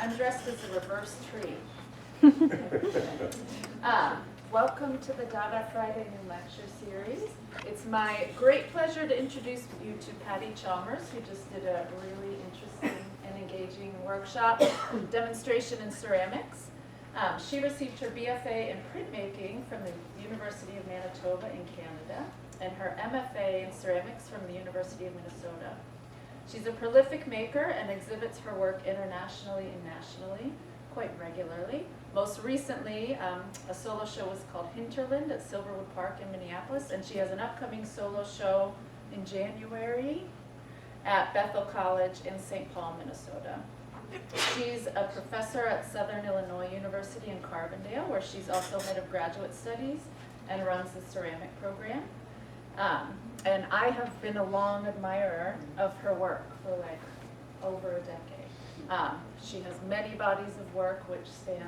I'm dressed as a reverse tree. Welcome to the DADAH Friday New Lecture Series. It's my great pleasure to introduce you to Pattie Chalmers, who just did a really interesting and engaging workshop demonstration in ceramics. She received her BFA in printmaking from the University of Manitoba in Canada and her MFA in ceramics from the University of Minnesota. She's a prolific maker and exhibits her work internationally and nationally quite regularly. Most recently, a solo show was called Hinterland at Silverwood Park in Minneapolis, and she has an upcoming solo show in January at Bethel College in St. Paul, Minnesota. She's a professor at Southern Illinois University in Carbondale, where she's also head of graduate studies and runs the ceramic program. And I have been a long admirer of her work for like over a decade. She has many bodies of work which span,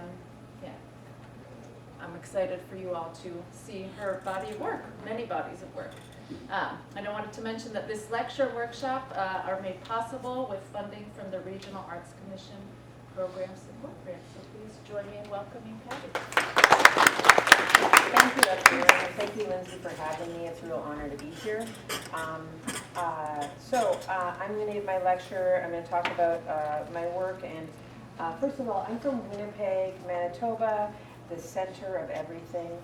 I'm excited for you all to see her body of work, many bodies of work. And I wanted to mention that this lecture and workshop are made possible with funding from the Regional Arts Commission Program Support Grant. So please join me in welcoming Pattie. Thank you, Dr. Aaron, and thank you, Lindsay, for having me. It's a real honor to be here. I'm going to give my lecture. I'm going to talk about my work. And first of all, I'm from Winnipeg, Manitoba, the center of everything.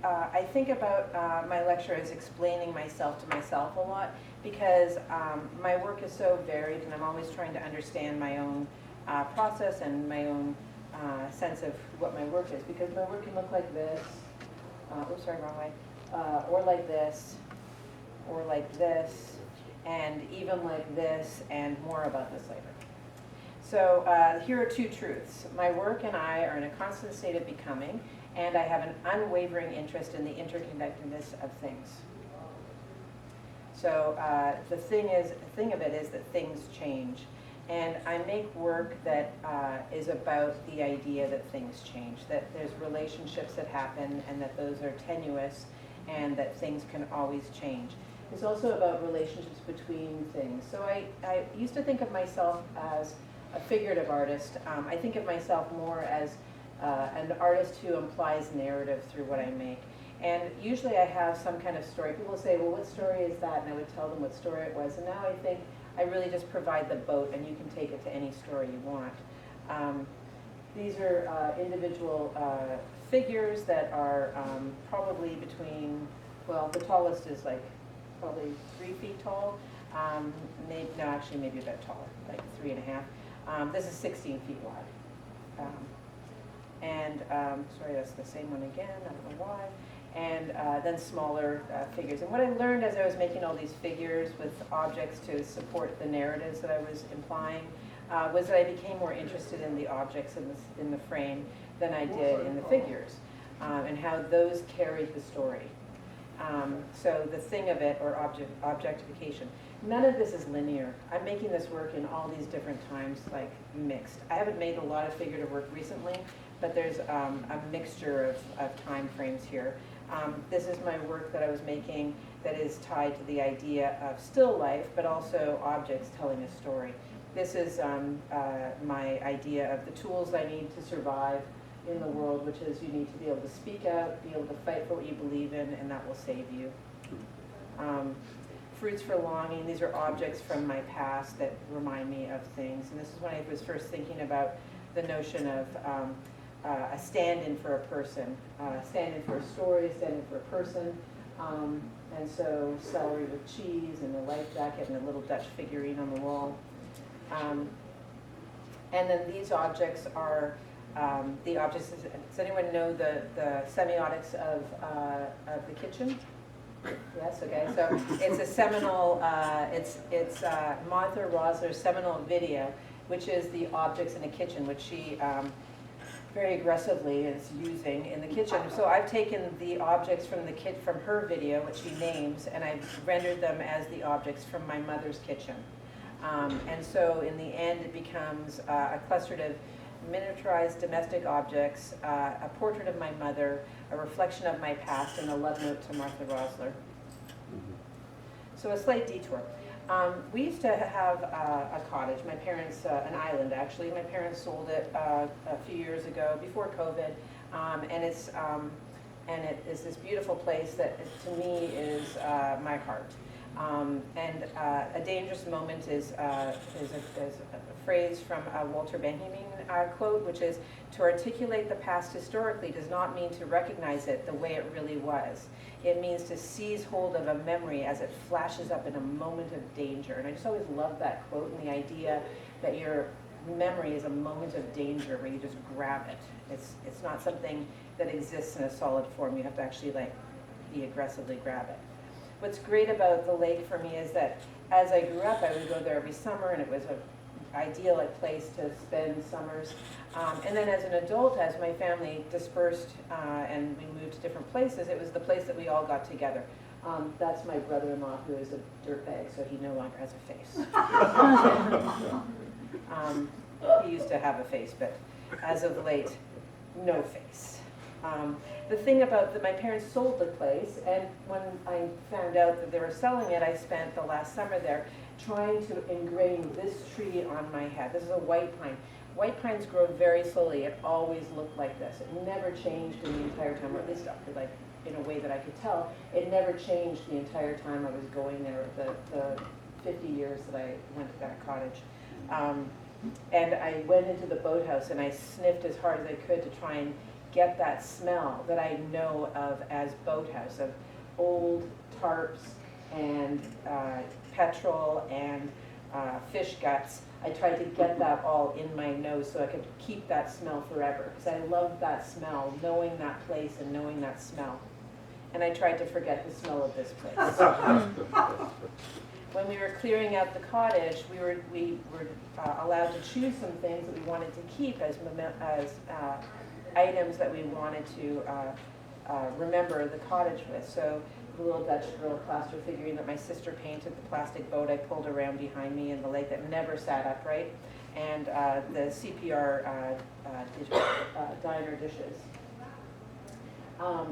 I think about my lecture as explaining myself to myself a lot because my work is so varied, and I'm always trying to understand my own process and my own sense of what my work is, because my work can look like this, oops, sorry, wrong way, or like this, and even like this, and more about this later. So here are two truths. My work and I are in a constant state of becoming, and I have an unwavering interest in the interconnectedness of things. So the thing of it is that things change. And I make work that is about the idea that things change, that there's relationships that happen and that those are tenuous and that things can always change. It's also about relationships between things. So I used to think of myself as a figurative artist. I think of myself more as an artist who implies narrative through what I make. And usually I have some kind of story. People say, well, what story is that? And I would tell them what story it was. And now I think I really just provide the boat, and you can take it to any story you want. These are individual figures that are probably between, well, the tallest is like probably 3 feet tall. Maybe a bit taller, like 3.5. This is 16 feet wide. Sorry, that's the same one again, I don't know why. And then smaller figures. And what I learned as I was making all these figures with objects to support the narratives that I was implying was that I became more interested in the objects in the frame than I did in the figures, and how those carried the story. So the thing of it, or objectification, none of this is linear. I'm making this work in all these different times, like mixed. I haven't made a lot of figurative work recently, but there's a mixture of time frames here. This is my work that I was making that is tied to the idea of still life, but also objects telling a story. This is my idea of the tools I need to survive in the world, which is you need to be able to speak out, be able to fight for what you believe in, and that will save you. Fruits for longing, these are objects from my past that remind me of things. And this is when I was first thinking about the notion of a stand-in for a person, stand-in for a story, stand-in for a person. And so celery with cheese and a life jacket and a little Dutch figurine on the wall. And then these objects are the objects. Does anyone know the semiotics of the kitchen? Yes. Okay. So it's a seminal. It's Martha Rosler's seminal video, which is the objects in a kitchen, which she very aggressively is using in the kitchen. So I've taken the objects from from her video, which she names, and I've rendered them as the objects from my mother's kitchen. And so in the end, it becomes a cluster of miniaturized domestic objects, a portrait of my mother, a reflection of my past, and a love note to Martha Rosler. So a slight detour. We used to have a cottage. My parents, an island actually. My parents sold it a few years ago, before COVID, and it is this beautiful place that, to me, is my heart. And a dangerous moment is a phrase from a Walter Benjamin quote, which is, "To articulate the past historically does not mean to recognize it the way it really was. It means to seize hold of a memory as it flashes up in a moment of danger." And I just always loved that quote, and the idea that your memory is a moment of danger where you just grab it. It's not something that exists in a solid form. You have to actually aggressively grab it. What's great about the lake for me is that as I grew up, I would go there every summer, and it was an idyllic place to spend summers. And then as an adult, as my family dispersed and we moved to different places, it was the place that we all got together. That's my brother-in-law, who is a dirtbag, so he no longer has a face. He used to have a face, but as of late, no face. The thing about my parents sold the place, and when I found out that they were selling it, I spent the last summer there trying to engrain this tree on my head. This is a white pine. White pines grow very slowly. It always looked like this. It never changed in the entire time, or at least in a way that I could tell. It never changed the entire time I was going there, the 50 years that I went to that cottage. And I went into the boathouse and I sniffed as hard as I could to try and get that smell that I know of as boathouse, of old tarps and petrol and fish guts. I tried to get that all in my nose so I could keep that smell forever, because I loved that smell, knowing that place and knowing that smell. And I tried to forget the smell of this place. When we were clearing out the cottage, we were allowed to choose some things that we wanted to keep as items that we wanted to remember the cottage with. So the little Dutch girl plaster figurine that my sister painted, the plastic boat I pulled around behind me in the lake that never sat upright, and the CPR diner dishes.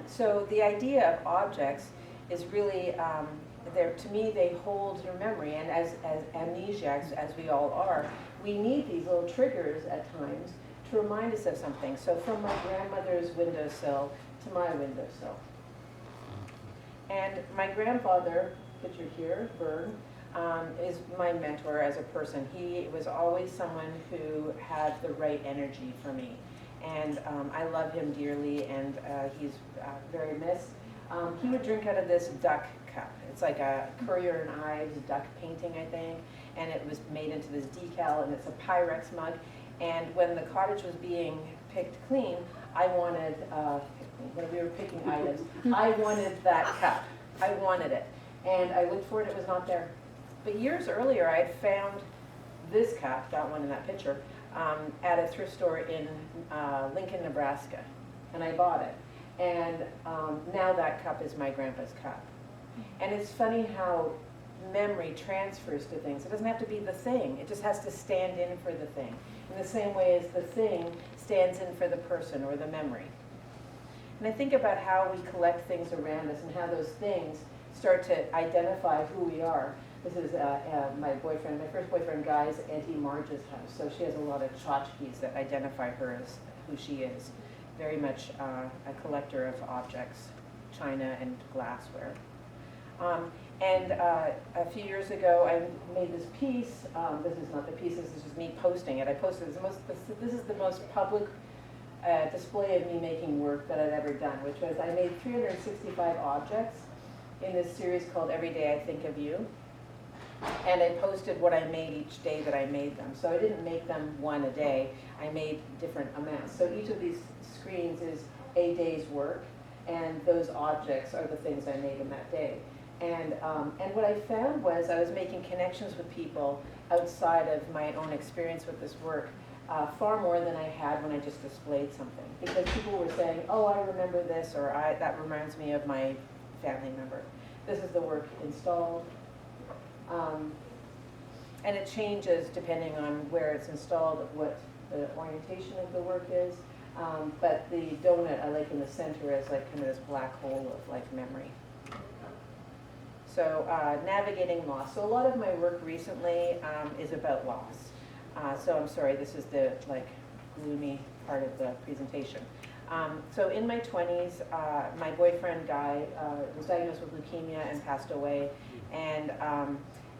So the idea of objects is really, to me, they hold your memory, and as amnesiacs, as we all are, we need these little triggers at times to remind us of something. So from my grandmother's windowsill to my windowsill. And my grandfather, pictured here, Vern, is my mentor as a person. He was always someone who had the right energy for me. And I love him dearly, and he's very missed. He would drink out of this duck cup. It's like a Currier and Ives duck painting, I think, and it was made into this decal, and it's a Pyrex mug. And when the cottage was being picked clean, I wanted, when we were picking items, I wanted that cup. I wanted it. And I looked for it, it was not there. But years earlier, I had found this cup, that one in that picture, at a thrift store in Lincoln, Nebraska. And I bought it. And now that cup is my grandpa's cup. And it's funny how memory transfers to things. It doesn't have to be the thing. It just has to stand in for the thing. In the same way as the thing stands in for the person or the memory. And I think about how we collect things around us and how those things start to identify who we are. This is my first boyfriend, Guy's Auntie Marge's house. So she has a lot of tchotchkes that identify her as who she is. Very much a collector of objects, china and glassware. And a few years ago, I made this piece. This is not the piece, this is just me posting it. I posted it. This is the most public display of me making work that I've ever done, which was I made 365 objects in this series called Every Day I Think of You. And I posted what I made each day that I made them. So I didn't make them one a day. I made different amounts. So each of these screens is a day's work, and those objects are the things I made in that day. And what I found was I was making connections with people outside of my own experience with this work far more than I had when I just displayed something. Because people were saying, oh, I remember this, or that reminds me of my family member. This is the work installed. And it changes depending on where it's installed, what the orientation of the work is. But the donut I like in the center is like kind of this black hole of like memory. So navigating loss. So a lot of my work recently is about loss. So I'm sorry, this is the gloomy part of the presentation. So in my 20s, my boyfriend Guy was diagnosed with leukemia and passed away, and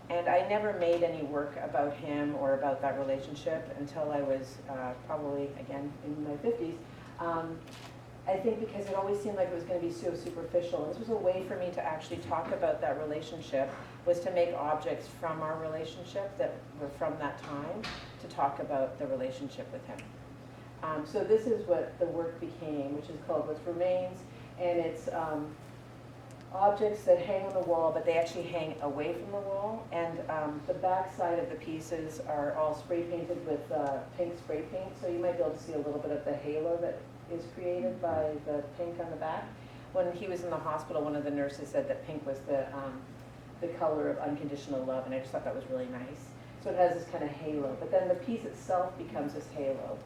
I never made any work about him or about that relationship until I was probably, again, in my 50s. I think because it always seemed like it was going to be so superficial. This was a way for me to actually talk about that relationship, was to make objects from our relationship that were from that time to talk about the relationship with him. So this is what the work became, which is called What Remains, and it's objects that hang on the wall, but they actually hang away from the wall, and the back side of the pieces are all spray painted with pink spray paint, so you might be able to see a little bit of the halo that is created by the pink on the back. When he was in the hospital, one of the nurses said that pink was the color of unconditional love, and I just thought that was really nice. So it has this kind of halo, but then the piece itself becomes this halo.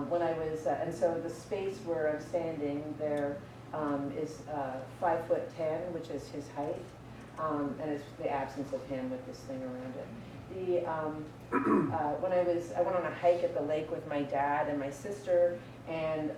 When I was, and so the space where I'm standing there is 5'10", which is his height, and it's the absence of him with this thing around it. When I went on a hike at the lake with my dad and my sister, and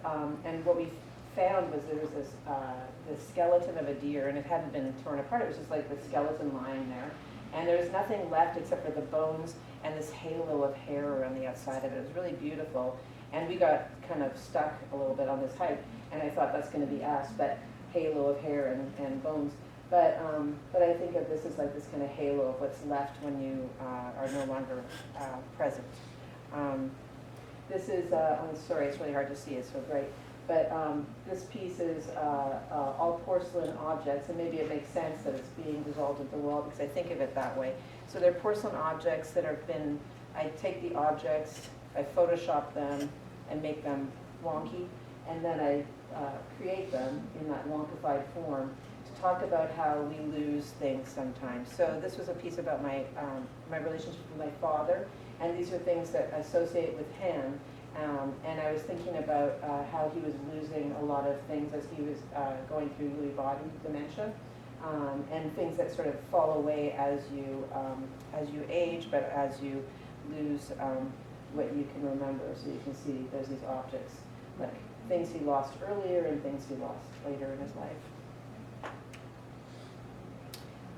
what we found was there was this skeleton of a deer, and it hadn't been torn apart. It was just like the skeleton lying there, and there was nothing left except for the bones and this halo of hair around the outside of it. It was really beautiful, and we got kind of stuck a little bit on this hike, and I thought that's going to be us, but halo of hair and bones. But I think of this as like this kind of halo of what's left when you are no longer present. This is, I'm sorry, it's really hard to see, it's so bright. But this piece is all porcelain objects, and maybe it makes sense that it's being dissolved into the wall because I think of it that way. So they're porcelain objects that have been, I take the objects, I Photoshop them and make them wonky, and then I create them in that wonkified form to talk about how we lose things sometimes. So this was a piece about my relationship with my father, and these are things that associate with him. And I was thinking about how he was losing a lot of things as he was going through Lewy body dementia, and things that sort of fall away as you age, but as you lose what you can remember. So you can see there's these objects, like things he lost earlier and things he lost later in his life.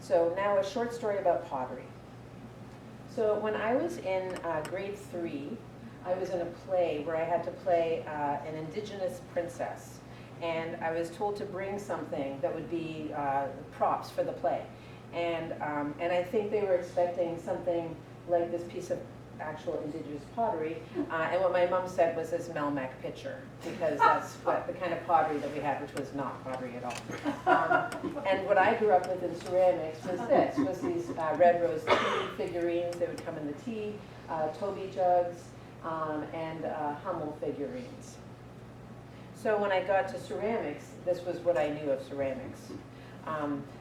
So now a short story about pottery. So when I was in grade 3, I was in a play where I had to play an indigenous princess, and I was told to bring something that would be props for the play, and I think they were expecting something like this piece of actual indigenous pottery, and what my mom said was this Melmac pitcher, because that's what the kind of pottery that we had, which was not pottery at all. And what I grew up with in ceramics was these red rose tea figurines. They would come in the tea, Toby jugs, and Hummel figurines. So when I got to ceramics, this was what I knew of ceramics.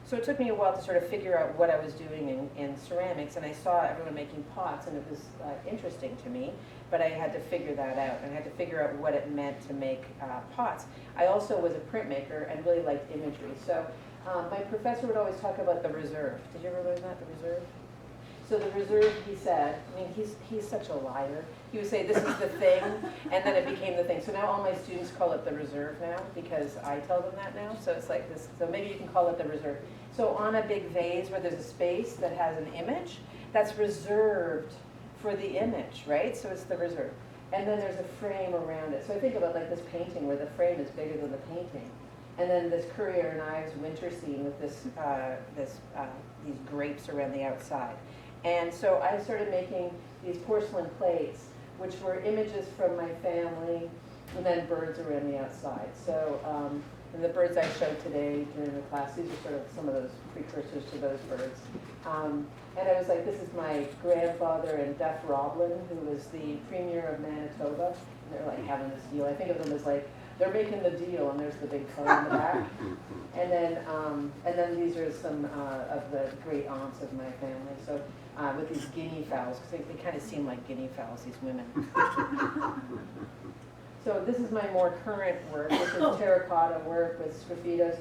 So it took me a while to sort of figure out what I was doing in ceramics, and I saw everyone making pots, and it was interesting to me, but I had to figure that out, and I had to figure out what it meant to make pots. I also was a printmaker and really liked imagery. So my professor would always talk about the reserve. Did you ever learn that, the reserve? So the reserve, he said, I mean, he's such a liar. He would say, this is the thing, and then it became the thing. So now all my students call it the reserve now, because I tell them that now. So it's like this, so maybe you can call it the reserve. So on a big vase where there's a space that has an image, that's reserved for the image, right? So it's the reserve. And then there's a frame around it. So I think about like this painting where the frame is bigger than the painting. And then this Currier and Ives winter scene with these grapes around the outside. And so I started making these porcelain plates, which were images from my family, and then birds around the outside. So, and the birds I showed today during the class, these are sort of some of those precursors to those birds. And I was like, this is my grandfather and Duff Roblin, who was the premier of Manitoba. And they're like having this deal. I think of them as like, they're making the deal, and there's the big fellow in the back. And then these are some of the great aunts of my family. So with these guinea fowls, because they kind of seem like guinea fowls, these women. So this is my more current work. This is terracotta work with sgraffitos.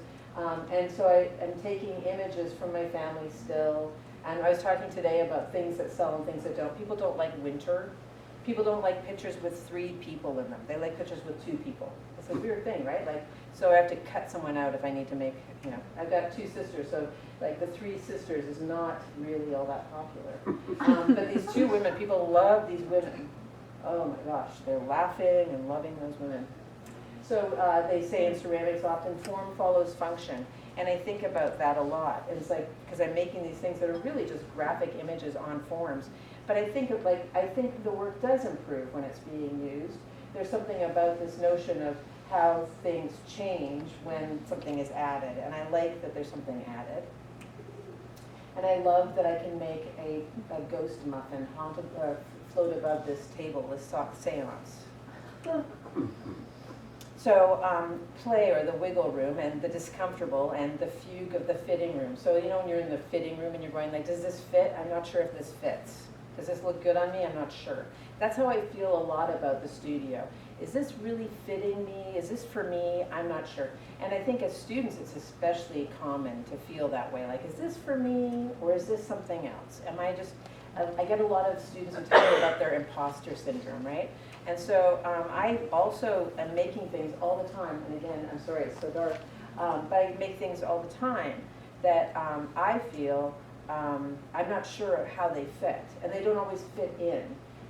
And so I am taking images from my family still. And I was talking today about things that sell and things that don't. People don't like winter. People don't like pictures with 3 people in them. They like pictures with 2 people. It's a weird thing, right? Like, so I have to cut someone out if I need to make, you know, I've got 2 sisters, so like the 3 sisters is not really all that popular. But these 2 women, people love these women. Oh my gosh, they're laughing and loving those women. So they say in ceramics often form follows function. And I think about that a lot. And it's like, because I'm making these things that are really just graphic images on forms. But I think of I think the work does improve when it's being used. There's something about this notion of how things change when something is added. And I like that there's something added. And I love that I can make a ghost muffin float above this table, this seance. So play, or the wiggle room, and the discomfortable, and the fugue of the fitting room. So you know when you're in the fitting room and you're going like, does this fit? I'm not sure if this fits. Does this look good on me? I'm not sure. That's how I feel a lot about the studio. Is this really fitting me? Is this for me? I'm not sure. And I think as students it's especially common to feel that way. Like, is this for me, or is this something else? Am I just, I get a lot of students who tell me about their imposter syndrome, right? And so I also am making things all the time, and again, I'm sorry, it's so dark, but I make things all the time that I feel I'm not sure of how they fit, and they don't always fit in,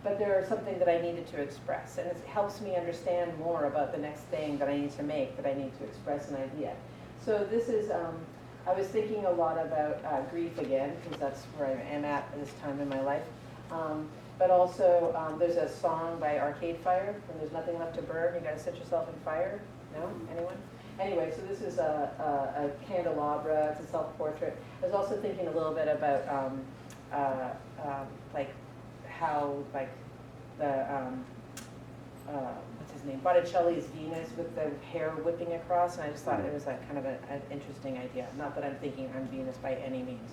but they're something that I needed to express, and it helps me understand more about the next thing that I need to make, that I need to express an idea. So this is, I was thinking a lot about grief again, because that's where I am at this time in my life. But also, there's a song by Arcade Fire, When There's Nothing Left to Burn, you gotta set yourself in fire. No? Anyone? Anyway, so this is a candelabra, it's a self-portrait. I was also thinking a little bit about like how, like the, what's his name, Botticelli's Venus with the hair whipping across, and I just thought it was like kind of an interesting idea. Not that I'm thinking I'm Venus by any means.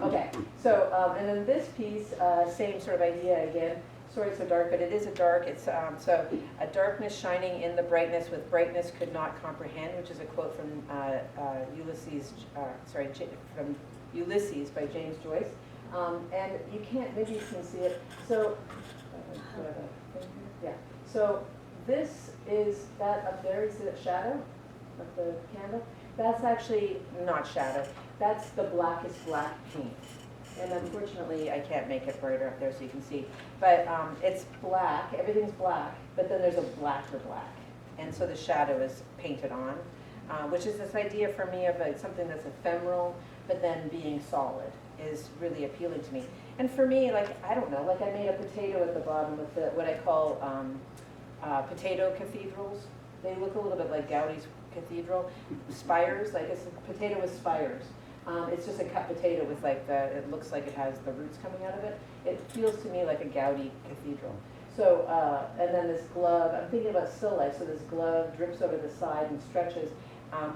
Okay, so, and then this piece, same sort of idea again. Sorry it's so dark, but it is a dark. It's, so, a darkness shining in the brightness with brightness could not comprehend, which is a quote from from Ulysses by James Joyce. And you can't, maybe you can see it. So, yeah. So this is that up there, is it shadow of the candle? That's actually not shadow. That's the blackest black paint. And unfortunately, I can't make it brighter up there so you can see. But it's black, everything's black, but then there's a blacker black. And so the shadow is painted on, which is this idea for me of something that's ephemeral, but then being solid is really appealing to me. And for me, like, I don't know, like I made a potato at the bottom with the, what I call potato cathedrals. They look a little bit like Gaudi's cathedral. Spires, like it's a potato with spires. It's just a cut potato with like the, it looks like it has the roots coming out of it. It feels to me like a Gaudi cathedral. So, and then this glove, I'm thinking about still life, so this glove drips over the side and stretches.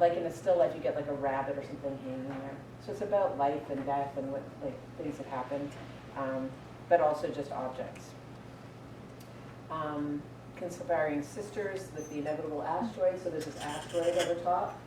Like in a still life, you get like a rabbit or something hanging there. So it's about life and death and what, like, things that happen, but also just objects. Conspiring sisters with the inevitable asteroid, so there's this asteroid over top.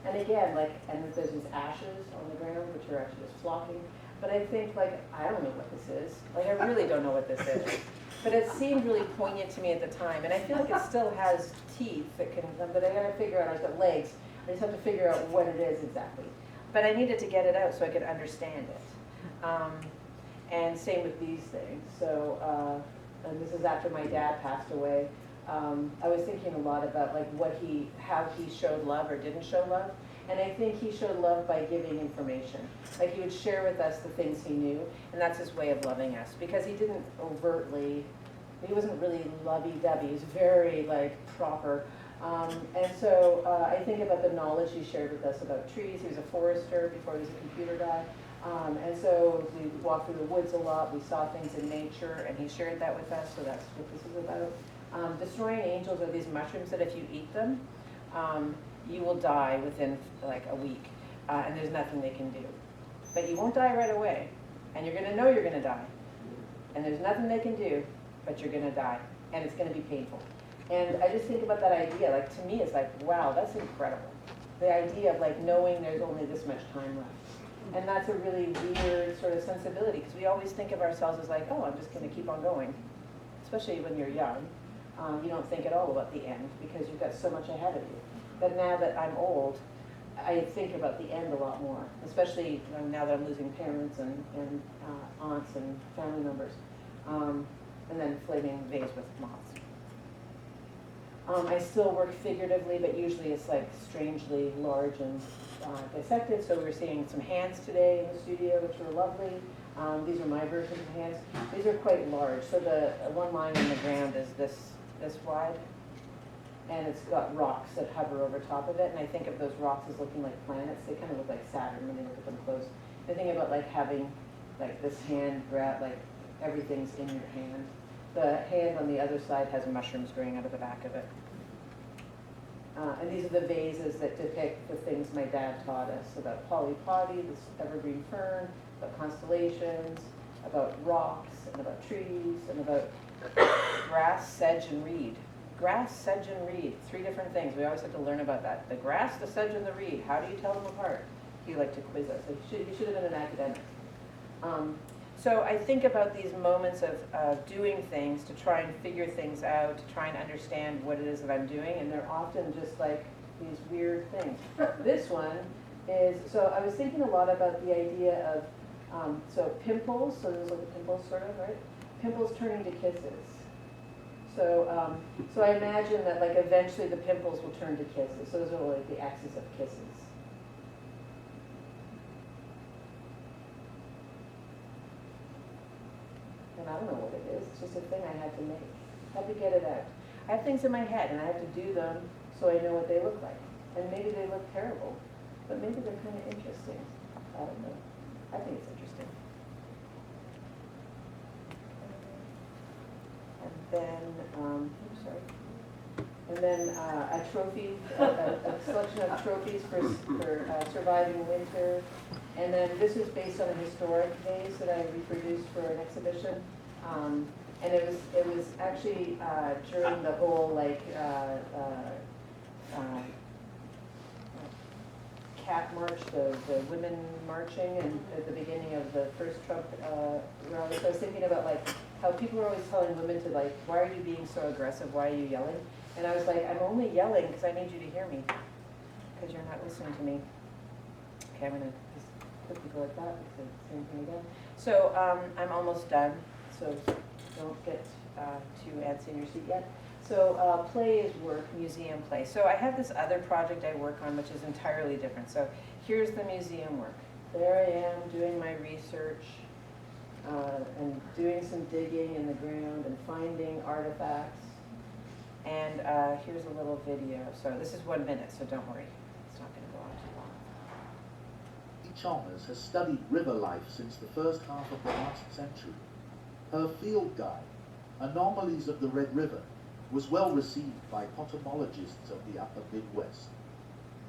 And again, like, and there's these ashes on the ground, which are actually just flocking. But I think, like, I don't know what this is. Like, I really don't know what this is. But it seemed really poignant to me at the time. And I feel like it still has teeth that can, but I gotta figure out, I've got legs. I just have to figure out what it is exactly. But I needed to get it out so I could understand it. And same with these things. So, and this is after my dad passed away. I was thinking a lot about like how he showed love or didn't show love. And I think he showed love by giving information. Like he would share with us the things he knew, and that's his way of loving us. Because he didn't overtly, he wasn't really lovey-dovey, he was very like proper. And so I think about the knowledge he shared with us about trees. He was a forester before he was a computer guy. And so we walked through the woods a lot, we saw things in nature, and he shared that with us, so that's what this is about. Destroying angels are these mushrooms that if you eat them, you will die within like a week, and there's nothing they can do. But you won't die right away, and you're gonna know you're gonna die. And there's nothing they can do, but you're gonna die, and it's gonna be painful. And I just think about that idea, like to me it's like, wow, that's incredible. The idea of like knowing there's only this much time left. And that's a really weird sort of sensibility, because we always think of ourselves as like, oh, I'm just going to keep on going. Especially when you're young. You don't think at all about the end because you've got so much ahead of you. But now that I'm old, I think about the end a lot more, especially now that I'm losing parents and aunts and family members. And then flaming vase with moths. I still work figuratively, but usually it's like strangely large and dissected. So we're seeing some hands today in the studio, which were lovely. These are my versions of hands. These are quite large. So the one line on the ground is this wide, and it's got rocks that hover over top of it. And I think of those rocks as looking like planets. They kind of look like Saturn when you look at them close. I think about like having like this hand grab, like everything's in your hand. The hand on the other side has mushrooms growing out of the back of it. And these are the vases that depict the things my dad taught us about polypody, this evergreen fern, about constellations, about rocks, and about trees, and about grass, sedge, and reed. Grass, sedge, and reed, 3 different things. We always have to learn about that. The grass, the sedge, and the reed. How do you tell them apart? He liked to quiz us. He should have been an academic. So I think about these moments of doing things to try and figure things out, to try and understand what it is that I'm doing, and they're often just like these weird things. This one is, so I was thinking a lot about the idea of, so pimples, so there's like a pimples sort of, right? Pimples turning to kisses. So, so I imagine that like eventually the pimples will turn to kisses. So those are like the axis of kisses. And I don't know what it is. It's just a thing I had to make. I had to get it out. I have things in my head, and I have to do them so I know what they look like. And maybe they look terrible, but maybe they're kind of interesting. I don't know. I think it's interesting. And then, oops, sorry. And then a trophy, a selection of trophies for surviving winter. And then this is based on a historic vase that I reproduced for an exhibition. And it was actually during the whole like cat march, the women marching, and at the beginning of the first Trump rally. So I was thinking about like how people are always telling women to like, why are you being so aggressive? Why are you yelling? And I was like, I'm only yelling because I need you to hear me, because you're not listening to me. Okay, I'm gonna just quickly go like that because it's the same thing again. So I'm almost done. So don't get too antsy in your seat yet. So play is work, museum play. So I have this other project I work on which is entirely different. So here's the museum work. There I am doing my research and doing some digging in the ground and finding artifacts. And here's a little video. So this is 1 minute, so don't worry. It's not going to go on too long. Pattie Chalmers has studied river life since the first half of the last century. Her field guide, Anomalies of the Red River, was well received by potamologists of the upper Midwest.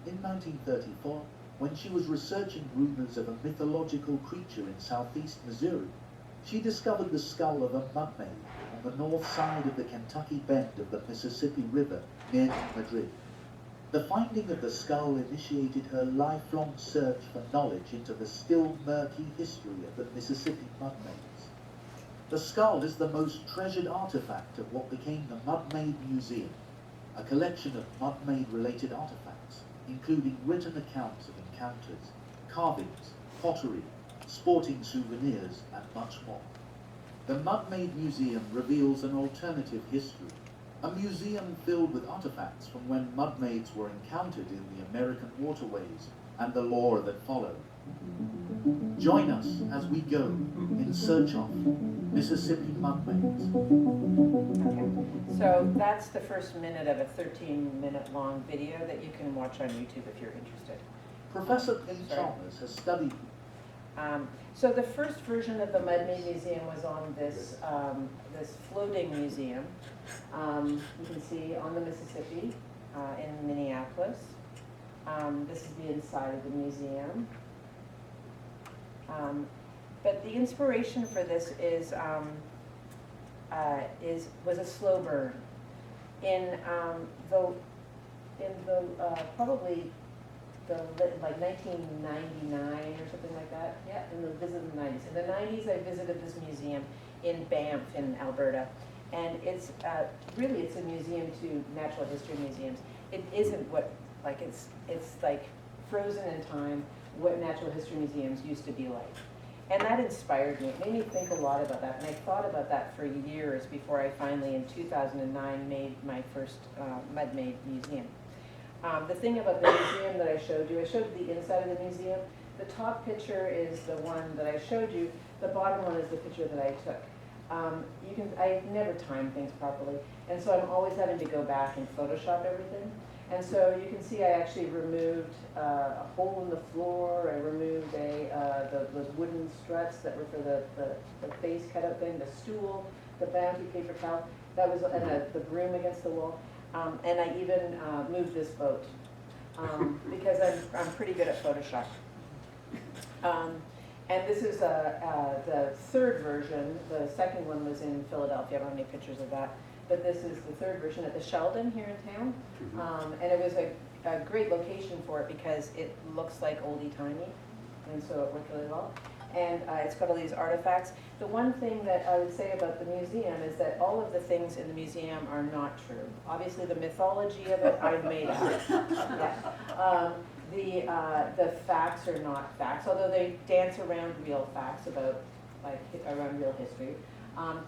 In 1934, when she was researching rumors of a mythological creature in southeast Missouri, she discovered the skull of a mudmaid on the north side of the Kentucky bend of the Mississippi River near Madrid. The finding of the skull initiated her lifelong search for knowledge into the still murky history of the Mississippi mudmaids. The skull is the most treasured artifact of what became the Mudmaid Museum, a collection of mudmaid-related artifacts, including written accounts of encounters, carvings, pottery, sporting souvenirs, and much more. The Mudmaid Museum reveals an alternative history, a museum filled with artifacts from when mudmaids were encountered in the American waterways and the lore that followed. Join us as we go in search of Mississippi mudmaids. Okay. So that's the first minute of a 13-minute long video that you can watch on YouTube if you're interested. Professor Pattie Chalmers has studied. So the first version of the Mudmaid Museum was on this this floating museum. You can see on the Mississippi in Minneapolis. This is the inside of the museum. But the inspiration for this was a slow burn. in probably like 1999 or something like that. Yeah, in the visit in the 90s. In the 90s, I visited this museum in Banff in Alberta, and it's really it's a museum to natural history museums. It isn't what like it's like frozen in time what natural history museums used to be like. And that inspired me. It made me think a lot about that. And I thought about that for years before I finally, in 2009, made my first mud-made museum. The thing about the museum that I showed you the inside of the museum. The top picture is the one that I showed you. The bottom one is the picture that I took. I never time things properly. And so I'm always having to go back and Photoshop everything. And so you can see I actually removed a hole in the floor. I removed those wooden struts that were for the face cutout thing, the stool, the bounty paper towel, and the broom against the wall. And I even moved this boat because I'm pretty good at Photoshop. And this is the third version. The second one was in Philadelphia. I don't have any pictures of that. But this is the third version at the Sheldon here in town. And it was a great location for it because it looks like oldie-timey, and so it worked really well. And it's got all these artifacts. The one thing that I would say about the museum is that all of the things in the museum are not true. Obviously, the mythology of it I've made up. Yeah. The facts are not facts, although they dance around real facts around real history.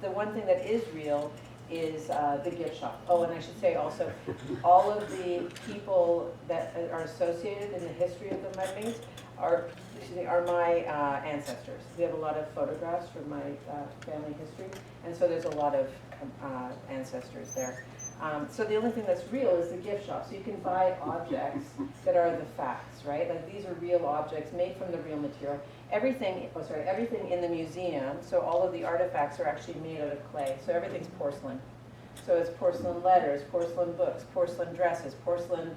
The one thing that is real is the gift shop. Oh, and I should say also, all of the people that are associated in the history of the mud maids are my ancestors. We have a lot of photographs from my family history, and so there's a lot of ancestors there. So the only thing that's real is the gift shop. So you can buy objects that are the facts, right? Like these are real objects made from the real material. Everything in the museum, so all of the artifacts are actually made out of clay. So everything's porcelain. So it's porcelain letters, porcelain books, porcelain dresses, porcelain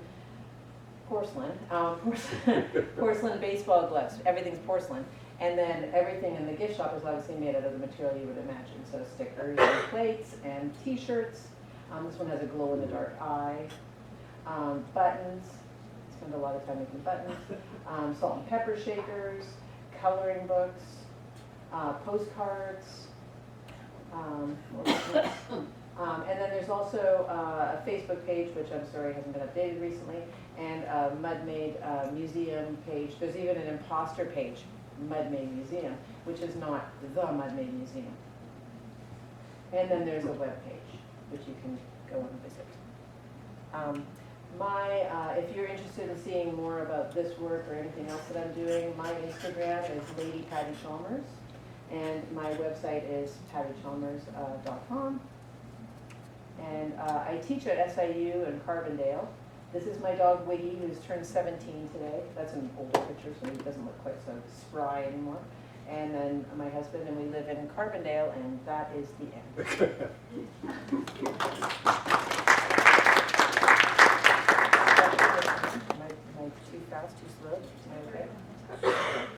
baseball gloves. Everything's porcelain. And then everything in the gift shop is obviously made out of the material you would imagine. So stickers and plates and t-shirts. This one has a glow-in-the-dark eye. Buttons. Spend a lot of time making buttons. Salt and pepper shakers. Coloring books. Postcards. And then there's also a Facebook page, which I'm sorry hasn't been updated recently, and a Mud-Made Museum page. There's even an imposter page, Mud-Made Museum, which is not the Mud-Made Museum. And then there's a web page, which you can go and visit. If you're interested in seeing more about this work or anything else that I'm doing, my Instagram is Lady Pattie Chalmers, and my website is pattiechalmers.com. And I teach at SIU in Carbondale. This is my dog Wiggy, who's turned 17 today. That's an older picture, so he doesn't look quite so spry anymore. And then my husband, and we live in Carbondale, and that is the end.